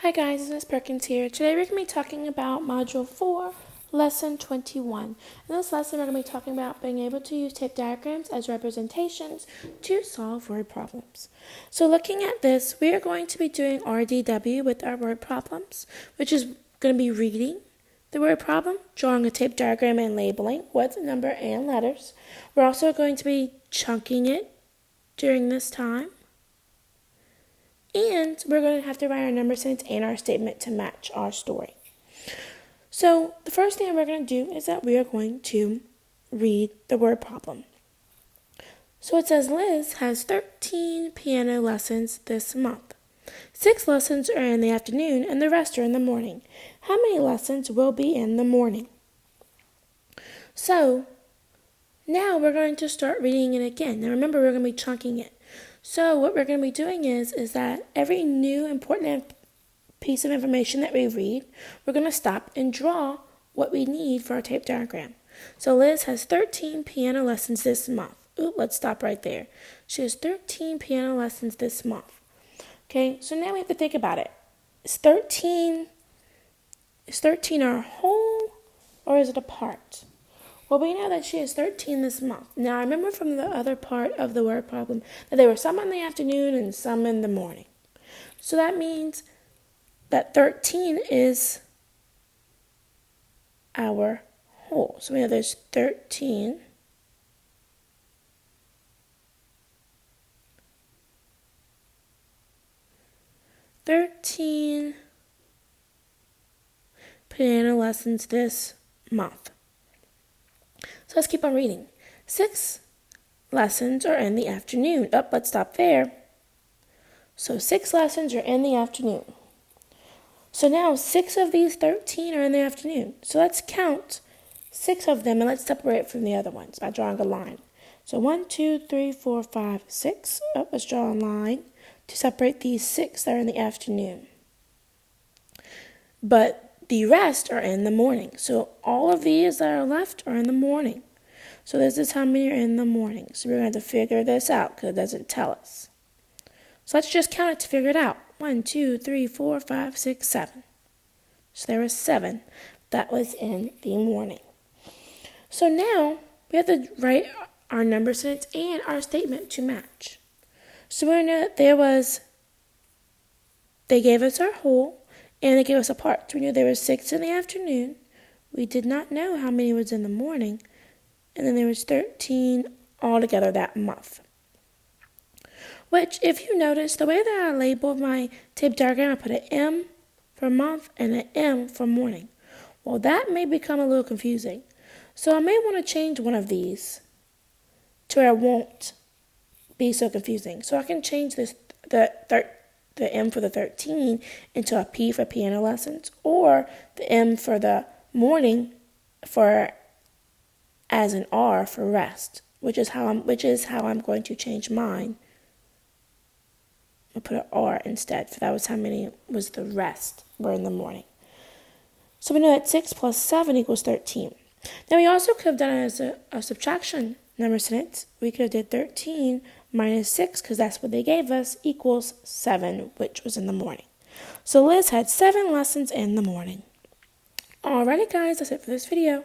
Hi guys, Ms. Perkins here. Today we're going to be talking about Module 4, Lesson 21. In this lesson we're going to be talking about being able to use tape diagrams as representations to solve word problems. So looking at this, we are going to be doing RDW with our word problems, which is going to be reading the word problem, drawing a tape diagram and labeling with number and letters. We're also going to be chunking it during this time. And we're going to have to write our number sentence and our statement to match our story. So the first thing we're going to do is that we are going to read the word problem. So it says Liz has 13 piano lessons this month. 6 lessons are in the afternoon and the rest are in the morning. How many lessons will be in the morning? So now we're going to start reading it again. Now remember, we're going to be chunking it. So what we're going to be doing is that every new important piece of information that we read, we're going to stop and draw what we need for our tape diagram. So Liz has 13 piano lessons this month. Ooh, let's stop right there. She has 13 piano lessons this month. Okay, so now we have to think about it. Is 13 our whole or is it a part? Well, we know that she has 13 this month. Now, I remember from the other part of the word problem that there were some in the afternoon and some in the morning. So that means that 13 is our whole. So we know there's 13 piano lessons this month. So let's keep on reading. 6 lessons are in the afternoon. Let's stop there. So 6 lessons are in the afternoon. So now 6 of these 13 are in the afternoon. So let's count 6 of them and let's separate from the other ones by drawing a line. So 1, 2, 3, 4, 5, 6. Let's draw a line to separate these 6 that are in the afternoon. But the rest are in the morning. So all of these that are left are in the morning. So this is how many are in the morning. So we're going to have to figure this out because it doesn't tell us. So let's just count it to figure it out. 1, 2, 3, 4, 5, 6, 7. So there was 7 that was in the morning. So now we have to write our number sentence and our statement to match. So we know that they gave us our whole and they gave us a part. So we knew there was 6 in the afternoon. We did not know how many was in the morning. And then there was 13 altogether that month. Which, if you notice, the way that I labeled my tape diagram, I put an M for month and an M for morning. Well, that may become a little confusing. So I may want to change one of these to where it won't be so confusing. So I can change this the M for the 13 into a P for piano lessons, or the M for the morning for as an R for rest, which is how I'm going to change mine. I'll put an R instead, for that was how many was the rest were in the morning. So we know that 6 plus 7 equals 13. Now we also could have done it as a subtraction number sentence. We could have did 13 minus 6, because that's what they gave us, equals 7, which was in the morning. So Liz had 7 lessons in the morning. Alrighty guys, that's it for this video.